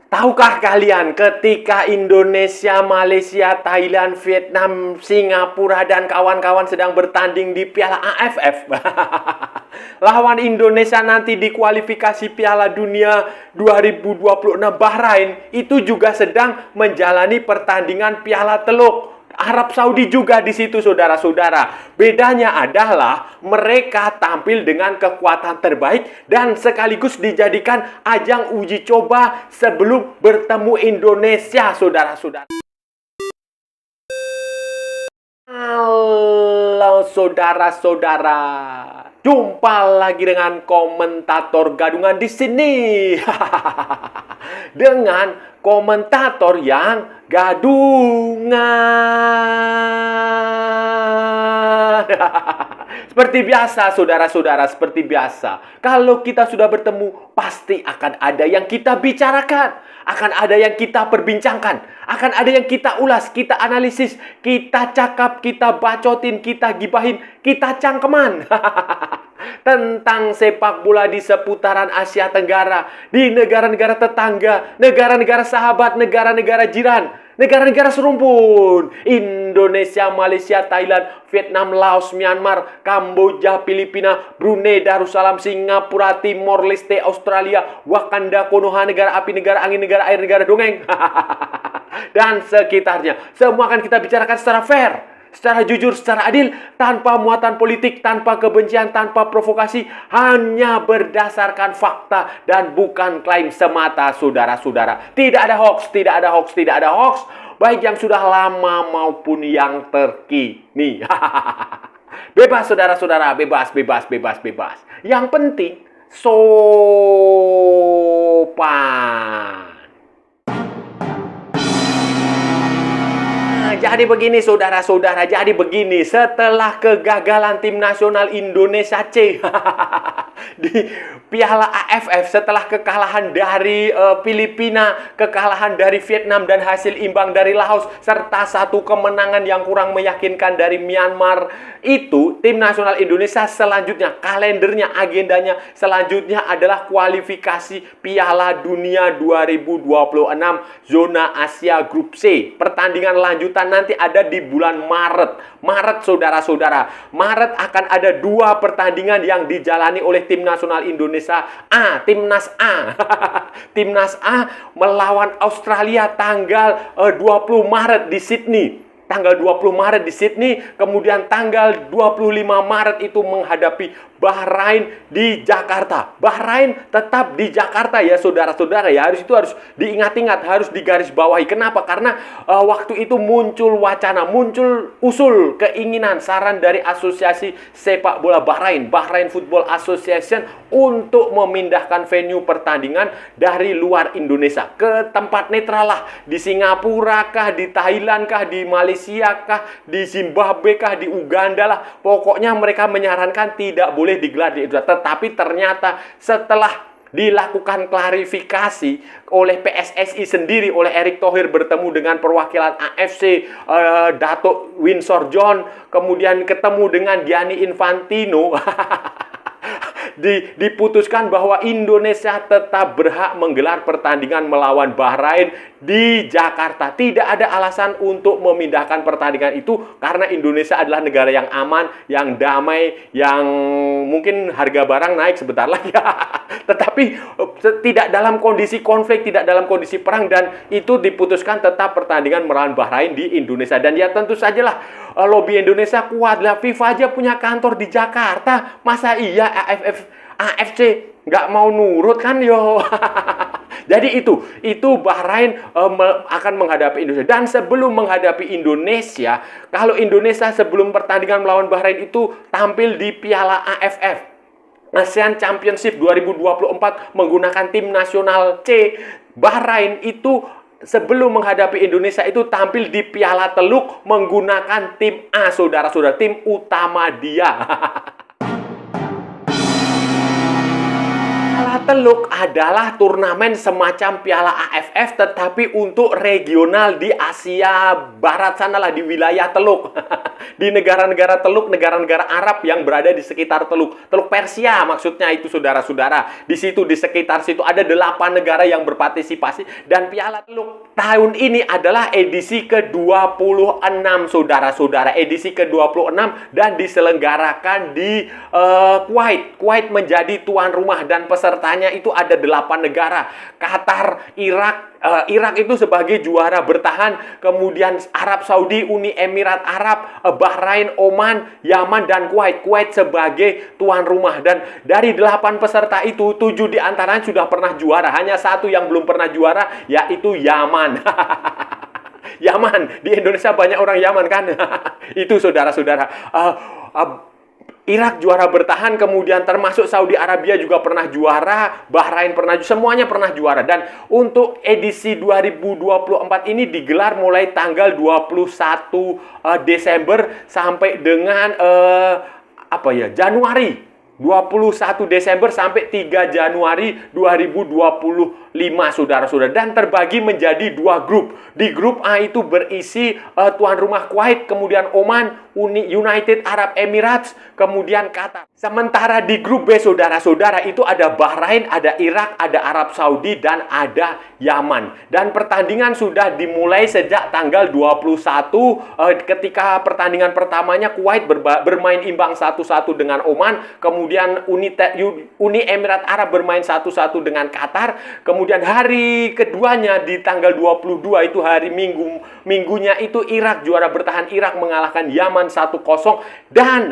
Tahukah kalian ketika Indonesia, Malaysia, Thailand, Vietnam, Singapura, dan kawan-kawan sedang bertanding di Piala AFF? Lawan Indonesia nanti di kualifikasi Piala Dunia 2026 Bahrain itu juga sedang menjalani pertandingan Piala Teluk. Arab Saudi juga di situ, saudara-saudara. Bedanya adalah mereka tampil dengan kekuatan terbaik dan sekaligus dijadikan ajang uji coba sebelum bertemu Indonesia, saudara-saudara. Halo saudara-saudara, jumpa lagi dengan komentator gadungan di sini. Dengan komentator yang gadungan. Seperti biasa, saudara-saudara, seperti biasa. Kalau kita sudah bertemu, pasti akan ada yang kita bicarakan. Akan ada yang kita perbincangkan. Akan ada yang kita ulas, kita analisis, kita cakap, kita bacotin, kita gibahin, kita cangkeman. Tentang sepak bola di seputaran Asia Tenggara, di negara-negara tetangga, negara-negara sahabat, negara-negara jiran, negara-negara serumpun. Indonesia, Malaysia, Thailand, Vietnam, Laos, Myanmar, Kamboja, Filipina, Brunei, Darussalam, Singapura, Timor Leste, Australia, Wakanda, Konoha, negara api, negara angin, negara air, negara dongeng. Dan sekitarnya. Semua akan kita bicarakan secara fair, secara jujur, secara adil, tanpa muatan politik, tanpa kebencian, tanpa provokasi, hanya berdasarkan fakta dan bukan klaim semata, saudara-saudara. Tidak ada hoax, tidak ada hoax, tidak ada hoax, baik yang sudah lama maupun yang terkini. Bebas, saudara-saudara, bebas, bebas, bebas, bebas. Yang penting, sopan. Jadi begini saudara-saudara, jadi begini, setelah kegagalan tim nasional Indonesia C di Piala AFF, setelah kekalahan dari Filipina, kekalahan dari Vietnam, dan hasil imbang dari Laos, serta satu kemenangan yang kurang meyakinkan dari Myanmar, itu tim nasional Indonesia selanjutnya, kalendernya, agendanya selanjutnya adalah kualifikasi Piala Dunia 2026 zona Asia Grup C. Pertandingan lanjutan nanti ada di bulan Maret, saudara-saudara. Maret akan ada 2 pertandingan yang dijalani oleh tim nasional Indonesia A, Timnas A. Timnas A melawan Australia tanggal 20 Maret di Sydney. Tanggal 20 Maret di Sydney, kemudian tanggal 25 Maret itu menghadapi Bahrain di Jakarta. Bahrain tetap di Jakarta ya saudara-saudara ya. Itu harus diingat-ingat, harus digarisbawahi. Kenapa? Karena waktu itu muncul wacana, muncul usul, keinginan, saran dari Asosiasi Sepak Bola Bahrain, Bahrain Football Association, untuk memindahkan venue pertandingan dari luar Indonesia ke tempat netral lah. Di Singapura kah, di Thailand kah, di Malaysia kah, di Zimbabwe kah, di Uganda lah. Pokoknya mereka menyarankan tidak boleh digelar di Indonesia. Tetapi ternyata setelah dilakukan klarifikasi oleh PSSI sendiri, oleh Erick Thohir bertemu dengan perwakilan AFC, Dato' Winsor John, kemudian ketemu dengan Gianni Infantino, diputuskan bahwa Indonesia tetap berhak menggelar pertandingan melawan Bahrain di Jakarta. Tidak ada alasan untuk memindahkan pertandingan itu karena Indonesia adalah negara yang aman, yang damai, yang mungkin harga barang naik sebentar lagi. Tetapi tidak dalam kondisi konflik, tidak dalam kondisi perang, dan itu diputuskan tetap pertandingan melawan Bahrain di Indonesia. Dan ya tentu sajalah lobby Indonesia kuat lah. FIFA aja punya kantor di Jakarta. Masa iya AFC nggak mau nurut kan yo? Jadi itu Bahrain akan menghadapi Indonesia. Dan sebelum menghadapi Indonesia, kalau Indonesia sebelum pertandingan melawan Bahrain itu tampil di Piala AFF, ASEAN Championship 2024 menggunakan tim nasional C, Bahrain itu sebelum menghadapi Indonesia itu tampil di Piala Teluk menggunakan tim A, saudara-saudara, tim utama dia. Piala Teluk adalah turnamen semacam Piala AFF tetapi untuk regional di Asia Barat sanalah, di wilayah Teluk. di negara-negara Teluk, negara-negara Arab yang berada di sekitar Teluk Persia maksudnya itu saudara-saudara. Di situ, di sekitar situ ada 8 negara yang berpartisipasi, dan Piala Teluk tahun ini adalah edisi ke-26 saudara-saudara, edisi ke-26, dan diselenggarakan di Kuwait. Kuwait menjadi tuan rumah dan pesertanya itu ada 8 negara. Qatar, Irak itu sebagai juara bertahan, kemudian Arab Saudi, Uni Emirat Arab, Bahrain, Oman, Yaman, dan Kuwait. Kuwait sebagai tuan rumah, dan dari 8 peserta itu 7 diantaranya sudah pernah juara, hanya 1 yang belum pernah juara, yaitu Yaman. Yaman, di Indonesia banyak orang Yaman kan. Itu saudara-saudara. Irak juara bertahan, kemudian termasuk Saudi Arabia juga pernah juara, Bahrain pernah, semuanya pernah juara. Dan untuk edisi 2024 ini digelar mulai tanggal 21 Desember sampai dengan Januari. 21 Desember sampai 3 Januari 2025 saudara-saudara, dan terbagi menjadi 2 grup. Di grup A itu berisi tuan rumah Kuwait, kemudian Oman, United Arab Emirates, kemudian Qatar. Sementara di grup B saudara-saudara itu ada Bahrain, ada Irak, ada Arab Saudi, dan ada Yaman. Dan pertandingan sudah dimulai sejak tanggal 21 ketika pertandingan pertamanya Kuwait bermain imbang 1-1 dengan Oman, kemudian Uni Emirat Arab bermain 1-1 dengan Qatar. Kemudian hari keduanya di tanggal 22 itu hari minggunya itu Irak juara bertahan, Irak mengalahkan Yaman 1-0. Dan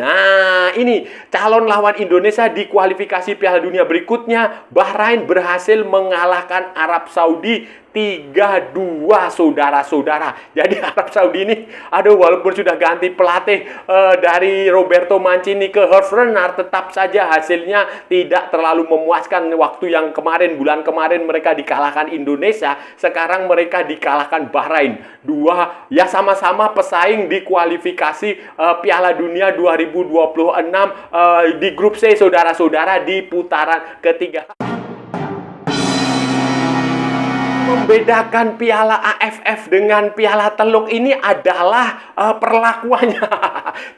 ini calon lawan Indonesia di kualifikasi Piala Dunia berikutnya, Bahrain berhasil mengalahkan Arab Saudi 3-2 saudara-saudara. Jadi Arab Saudi ini, walaupun sudah ganti pelatih dari Roberto Mancini ke Herve Renard, tetap saja hasilnya tidak terlalu memuaskan. Waktu yang bulan kemarin mereka dikalahkan Indonesia, sekarang mereka dikalahkan Bahrain. Ya sama-sama pesaing di kualifikasi Piala Dunia 2026 di grup C saudara-saudara di putaran ketiga. Membedakan Piala AFF dengan Piala Teluk ini adalah perlakuannya.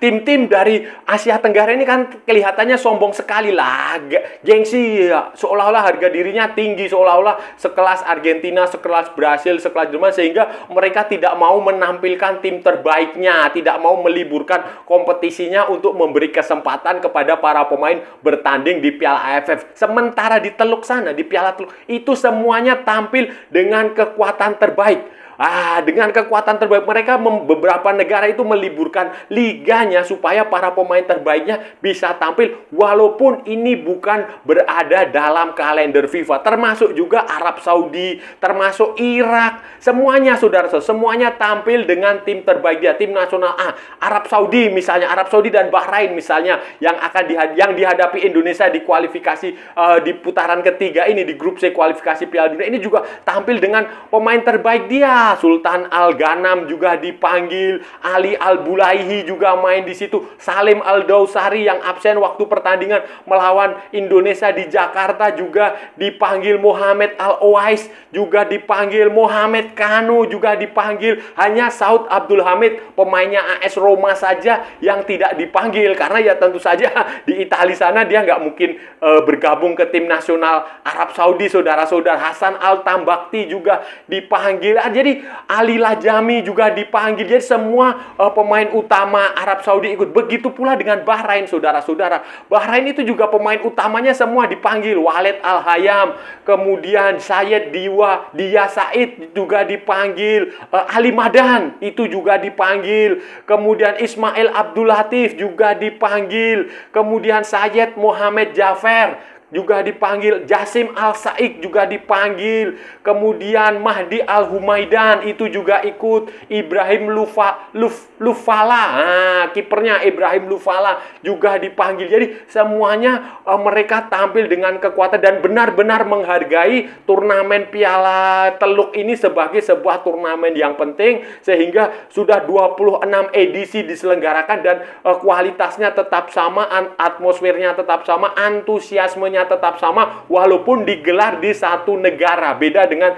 Tim-tim dari Asia Tenggara ini kan kelihatannya sombong sekali lah, gengsi, seolah-olah harga dirinya tinggi, seolah-olah sekelas Argentina, sekelas Brasil, sekelas Jerman, sehingga mereka tidak mau menampilkan tim terbaiknya, tidak mau meliburkan kompetisinya untuk memberi kesempatan kepada para pemain bertanding di Piala AFF. Sementara di Teluk sana, di Piala Teluk, itu semuanya tampil dengan kekuatan terbaik. Dengan kekuatan terbaik mereka, beberapa negara itu meliburkan liganya supaya para pemain terbaiknya bisa tampil, walaupun ini bukan berada dalam kalender FIFA. Termasuk juga Arab Saudi, termasuk Irak, semuanya saudara-saudara, semuanya tampil dengan tim terbaik dia, tim nasional A. Arab Saudi misalnya, Arab Saudi dan Bahrain misalnya yang dihadapi Indonesia di kualifikasi di putaran ketiga ini, di grup C kualifikasi Piala Dunia ini, juga tampil dengan pemain terbaik dia. Sultan Al-Ghanam juga dipanggil, Ali Al-Bulaihi juga main di situ, Salim Al-Dawsari yang absen waktu pertandingan melawan Indonesia di Jakarta juga dipanggil, Mohamed Al-Owais juga dipanggil, Mohamed Kanu juga dipanggil. Hanya Saud Abdul Hamid pemainnya AS Roma saja yang tidak dipanggil, karena ya tentu saja di Italia sana dia nggak mungkin bergabung ke tim nasional Arab Saudi saudara-saudara. Hasan Al-Tambakti juga dipanggil. Jadi Ali Lajami juga dipanggil. Jadi semua pemain utama Arab Saudi ikut. Begitu pula dengan Bahrain saudara-saudara. Bahrain itu juga pemain utamanya semua dipanggil. Walid Al-Hayam, kemudian Syed Dia Said juga dipanggil, Ali Madan itu juga dipanggil, kemudian Ismail Abdul Latif juga dipanggil, kemudian Syed Mohamed Jafar juga dipanggil, Jasim Al-Saik juga dipanggil, kemudian Mahdi Al-Humaidan itu juga ikut, Ibrahim Lufala, kipernya Ibrahim Lufala juga dipanggil. Jadi semuanya mereka tampil dengan kekuatan dan benar-benar menghargai turnamen Piala Teluk ini sebagai sebuah turnamen yang penting, sehingga sudah 26 edisi diselenggarakan dan kualitasnya tetap sama, atmosfernya tetap sama, antusiasmenya tetap sama, walaupun digelar di satu negara. Beda dengan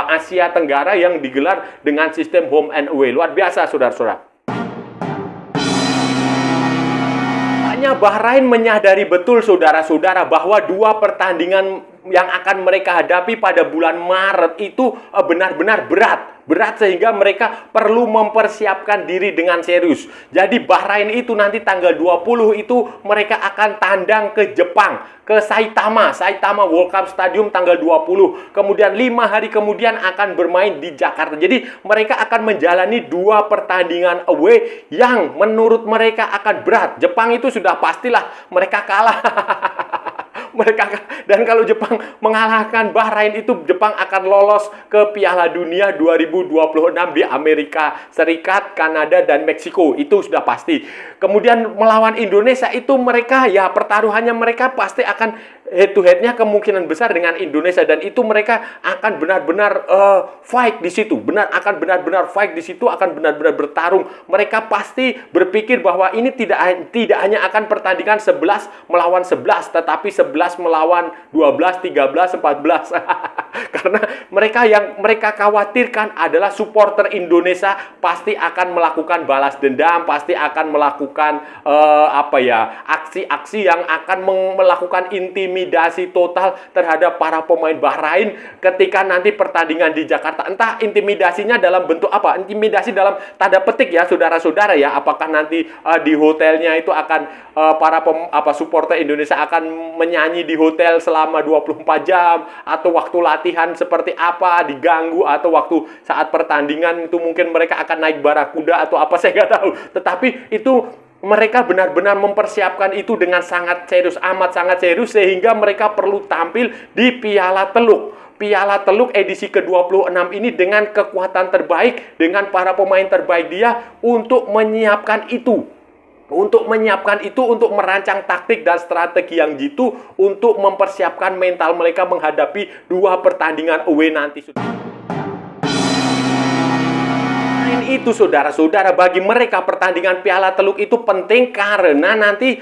Asia Tenggara yang digelar dengan sistem home and away. Luar biasa saudara-saudara. Tampaknya Bahrain menyadari betul saudara-saudara bahwa dua pertandingan yang akan mereka hadapi pada bulan Maret itu benar-benar berat sehingga mereka perlu mempersiapkan diri dengan serius. Jadi Bahrain itu nanti tanggal 20 itu mereka akan tandang ke Jepang, ke Saitama World Cup Stadium tanggal 20. Kemudian 5 hari kemudian akan bermain di Jakarta. Jadi mereka akan menjalani dua pertandingan away yang menurut mereka akan berat. Jepang itu sudah pastilah mereka kalah. Dan kalau Jepang mengalahkan Bahrain itu Jepang akan lolos ke Piala Dunia 2026 di Amerika Serikat, Kanada, dan Meksiko. Itu sudah pasti. Kemudian melawan Indonesia itu mereka ya pertaruhannya mereka pasti akan head to head-nya kemungkinan besar dengan Indonesia, dan itu mereka akan benar-benar fight di situ. Akan benar-benar fight di situ, akan benar-benar bertarung. Mereka pasti berpikir bahwa ini tidak hanya akan pertandingan 11 melawan 11, tetapi 11 melawan 12, 13, 14. Karena yang mereka khawatirkan adalah supporter Indonesia pasti akan melakukan balas dendam, pasti akan melakukan aksi-aksi yang akan melakukan intimidasi total terhadap para pemain Bahrain ketika nanti pertandingan di Jakarta. Entah intimidasinya dalam bentuk apa? Intimidasi dalam tanda petik ya, saudara-saudara ya. Apakah nanti di hotelnya itu akan supporter Indonesia akan menyanyi di hotel selama 24 jam, atau waktu latihan seperti apa diganggu, atau waktu saat pertandingan itu mungkin mereka akan naik barakuda atau apa, saya nggak tahu. Tetapi itu mereka benar-benar mempersiapkan itu dengan sangat serius, amat sangat serius, sehingga mereka perlu tampil di Piala Teluk edisi ke-26 ini dengan kekuatan terbaik, dengan para pemain terbaik dia untuk menyiapkan itu. Untuk merancang taktik dan strategi yang jitu, untuk mempersiapkan mental mereka menghadapi dua pertandingan away nanti. Itu saudara-saudara, bagi mereka pertandingan Piala Teluk itu penting karena nanti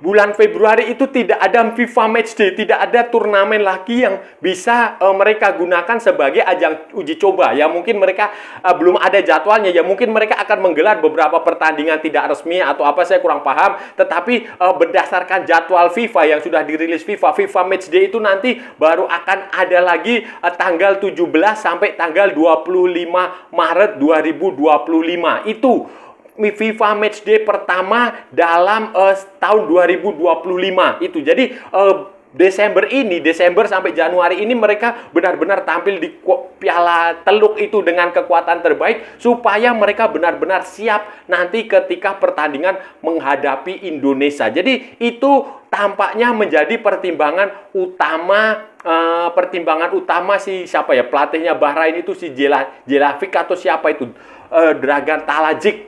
bulan Februari itu tidak ada FIFA Matchday, tidak ada turnamen lagi yang bisa mereka gunakan sebagai ajang uji coba. Ya mungkin mereka belum ada jadwalnya, ya mungkin mereka akan menggelar beberapa pertandingan tidak resmi atau apa, saya kurang paham. Tetapi berdasarkan jadwal FIFA yang sudah dirilis FIFA Matchday itu nanti baru akan ada lagi tanggal 17 sampai tanggal 25 Maret 2025. Itu FIFA Matchday pertama dalam tahun 2025 itu. Jadi Desember sampai Januari ini mereka benar-benar tampil di Piala Teluk itu dengan kekuatan terbaik, supaya mereka benar-benar siap nanti ketika pertandingan menghadapi Indonesia. Jadi itu tampaknya menjadi pertimbangan utama si siapa ya, pelatihnya Bahrain itu, si Jelavik atau siapa itu, Dragan Talajik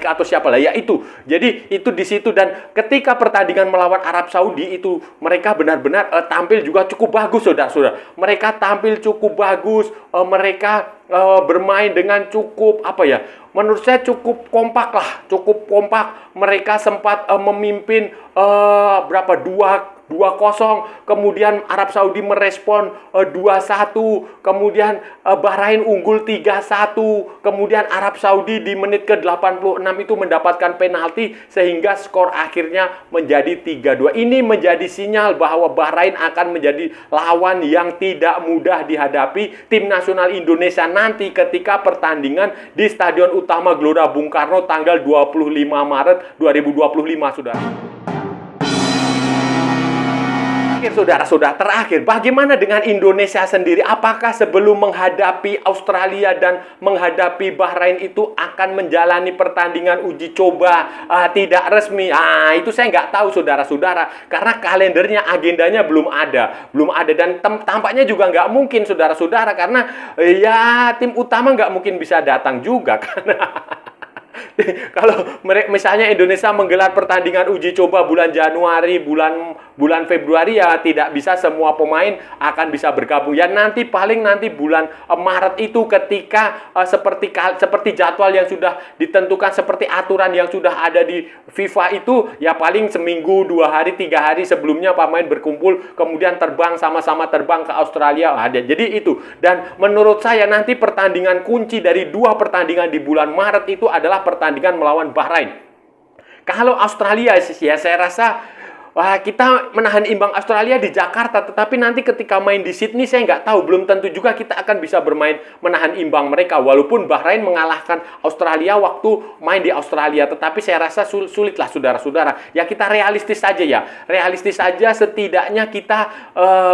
atau siapa lah ya itu. Jadi itu di situ, dan ketika pertandingan melawan Arab Saudi itu mereka benar-benar tampil juga cukup bagus, saudara-saudara. Mereka tampil cukup bagus, mereka bermain dengan cukup menurut saya cukup kompak. Mereka sempat memimpin 2-0, kemudian Arab Saudi merespon 2-1, kemudian Bahrain unggul 3-1, kemudian Arab Saudi di menit ke-86 itu mendapatkan penalti sehingga skor akhirnya menjadi 3-2. Ini menjadi sinyal bahwa Bahrain akan menjadi lawan yang tidak mudah dihadapi tim nasional Indonesia nanti ketika pertandingan di Stadion Utama Gelora Bung Karno tanggal 25 Maret 2025, saudara. Terakhir, bagaimana dengan Indonesia sendiri? Apakah sebelum menghadapi Australia dan menghadapi Bahrain itu akan menjalani pertandingan uji coba tidak resmi? Itu saya nggak tahu, saudara-saudara, karena kalendernya, agendanya belum ada, dan tampaknya juga nggak mungkin, saudara-saudara, karena ya tim utama nggak mungkin bisa datang juga, karena kalau misalnya Indonesia menggelar pertandingan uji coba bulan Januari, bulan Februari, ya tidak bisa semua pemain akan bisa bergabung. Ya nanti bulan Maret itu ketika seperti jadwal yang sudah ditentukan, seperti aturan yang sudah ada di FIFA itu, ya paling seminggu, 2 hari, 3 hari sebelumnya pemain berkumpul, kemudian sama-sama terbang ke Australia. Jadi itu. Dan menurut saya nanti pertandingan kunci dari 2 pertandingan di bulan Maret itu adalah pertandingan melawan Bahrain. Kalau Australia ya saya rasa wah, kita menahan imbang Australia di Jakarta, tetapi nanti ketika main di Sydney saya nggak tahu, belum tentu juga kita akan bisa bermain menahan imbang mereka. Walaupun Bahrain mengalahkan Australia waktu main di Australia, tetapi saya rasa sulit lah saudara-saudara. Ya kita realistis saja ya, realistis saja setidaknya kita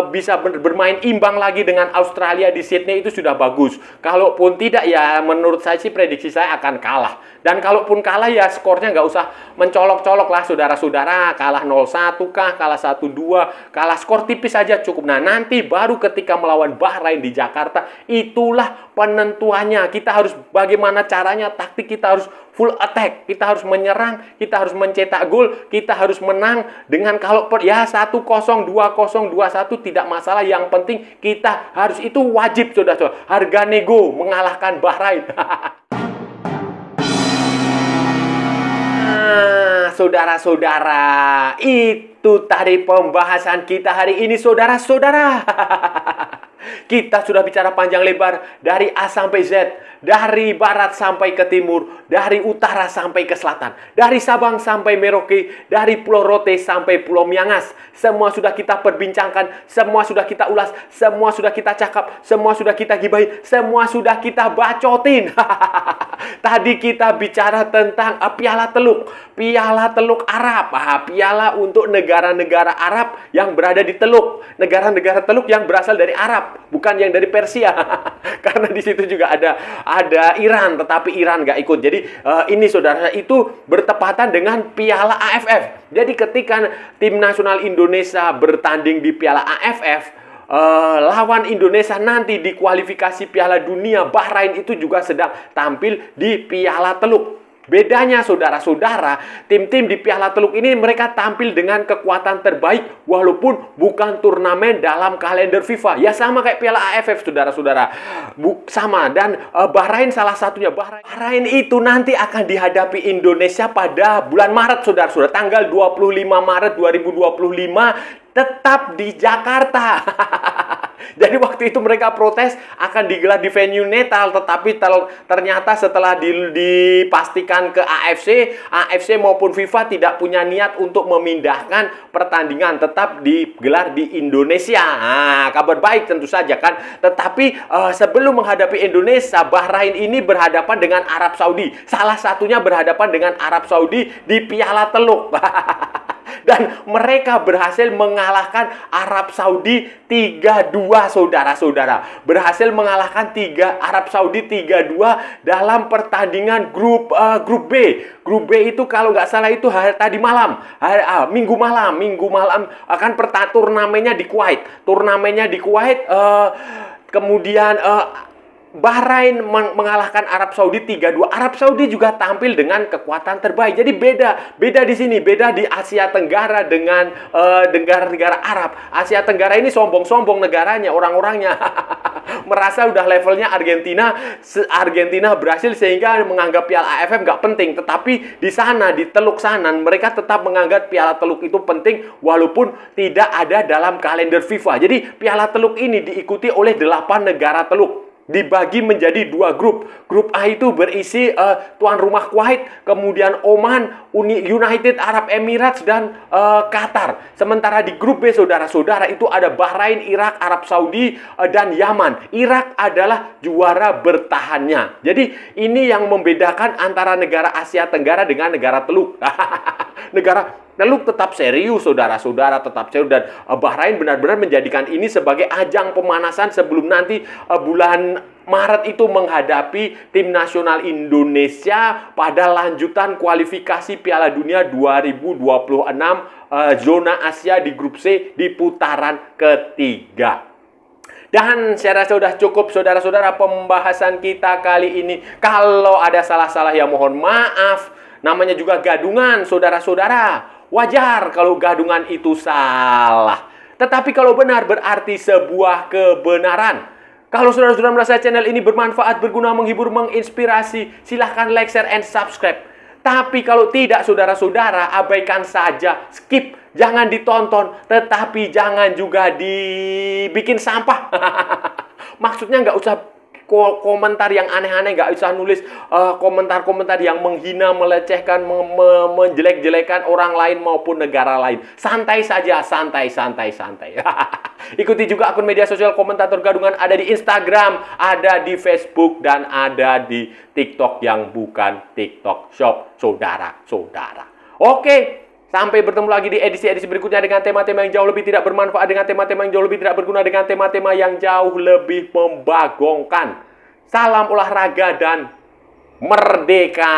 bisa bermain imbang lagi dengan Australia di Sydney itu sudah bagus. Kalaupun tidak ya menurut saya sih prediksi saya akan kalah. Dan kalaupun kalah ya skornya nggak usah mencolok-colok lah saudara-saudara, kalah 0-1 kah, kalah 1-2, kalah skor tipis saja cukup. Nah nanti baru ketika melawan Bahrain di Jakarta, itulah penentuannya. Kita harus bagaimana caranya, taktik kita harus full attack, kita harus menyerang, kita harus mencetak gol, kita harus menang dengan kalau ya 1-0, 2-0, 2-1 tidak masalah. Yang penting kita harus, itu wajib saudara-saudara, harga nego mengalahkan Bahrain. Saudara-saudara, itu tadi pembahasan kita hari ini, saudara-saudara. Kita sudah bicara panjang lebar dari A sampai Z, dari barat sampai ke timur, dari utara sampai ke selatan, dari Sabang sampai Merauke, dari Pulau Rote sampai Pulau Miangas. Semua sudah kita perbincangkan, semua sudah kita ulas, semua sudah kita cakap, semua sudah kita gibahin, semua sudah kita bacotin. Tadi kita bicara tentang piala teluk Arab, piala untuk negara-negara Arab yang berada di teluk, negara-negara teluk yang berasal dari Arab, bukan yang dari Persia. Karena di situ juga ada Iran, tetapi Iran nggak ikut. Jadi ini saudara, itu bertepatan dengan piala AFF. Jadi ketika tim nasional Indonesia bertanding di piala AFF, lawan Indonesia nanti di kualifikasi Piala Dunia, Bahrain itu juga sedang tampil di Piala Teluk. Bedanya saudara-saudara, tim-tim di Piala Teluk ini mereka tampil dengan kekuatan terbaik walaupun bukan turnamen dalam kalender FIFA. Ya sama kayak Piala AFF saudara-saudara. Sama, dan Bahrain salah satunya. Bahrain itu nanti akan dihadapi Indonesia pada bulan Maret saudara-saudara. Tanggal 25 Maret 2025 tetap di Jakarta. Jadi waktu itu mereka protes akan digelar di venue netral, tetapi ternyata setelah dipastikan ke AFC maupun FIFA tidak punya niat untuk memindahkan pertandingan, tetap digelar di Indonesia. Nah, kabar baik tentu saja kan. Tetapi sebelum menghadapi Indonesia, Bahrain ini berhadapan dengan Arab Saudi. Salah satunya berhadapan dengan Arab Saudi di Piala Teluk. Dan mereka berhasil mengalahkan Arab Saudi 3-2 saudara-saudara. Berhasil mengalahkan Arab Saudi 3-2 dalam pertandingan grup B. Grup B itu kalau nggak salah itu tadi malam, minggu malam akan turnamennya di Kuwait. Kemudian Bahrain mengalahkan Arab Saudi 3-2. Arab Saudi juga tampil dengan kekuatan terbaik. Jadi beda di sini, beda di Asia Tenggara dengan negara-negara Arab. Asia Tenggara ini sombong-sombong negaranya, orang-orangnya. Merasa udah levelnya Argentina berhasil sehingga menganggap Piala AFF nggak penting. Tetapi di sana, di Teluk sana, mereka tetap menganggap Piala Teluk itu penting walaupun tidak ada dalam kalender FIFA. Jadi Piala Teluk ini diikuti oleh 8 negara teluk. Dibagi menjadi 2 grup. Grup A itu berisi tuan rumah Kuwait, kemudian Oman, United Arab Emirates, dan Qatar. Sementara di grup B saudara-saudara itu ada Bahrain, Irak, Arab Saudi, dan Yaman. Irak adalah juara bertahannya. Jadi ini yang membedakan antara negara Asia Tenggara dengan negara teluk. Negara teluk tetap serius saudara-saudara, tetap serius, dan Bahrain benar-benar menjadikan ini sebagai ajang pemanasan sebelum nanti bulan Maret itu menghadapi tim nasional Indonesia pada lanjutan kualifikasi Piala Dunia 2026 zona Asia di grup C di putaran ketiga. Dan saya rasa sudah cukup saudara-saudara pembahasan kita kali ini. Kalau ada salah-salah ya mohon maaf. Namanya juga gadungan saudara-saudara. Wajar kalau gadungan itu salah. Tetapi kalau benar berarti sebuah kebenaran. Kalau saudara-saudara merasa channel ini bermanfaat, berguna, menghibur, menginspirasi, silahkan like, share, and subscribe. Tapi kalau tidak saudara-saudara, abaikan saja, skip. Jangan ditonton, tetapi jangan juga dibikin sampah. Maksudnya nggak usah komentar yang aneh-aneh, nggak usah nulis komentar-komentar yang menghina, melecehkan, menjelek-jelekan orang lain maupun negara lain. Santai saja, santai. Ikuti juga akun media sosial Komentator Gadungan, ada di Instagram, ada di Facebook, dan ada di TikTok yang bukan TikTok Shop, saudara-saudara. Oke. Sampai bertemu lagi di edisi-edisi berikutnya dengan tema-tema yang jauh lebih tidak bermanfaat, dengan tema-tema yang jauh lebih tidak berguna, dengan tema-tema yang jauh lebih membagongkan. Salam olahraga dan merdeka!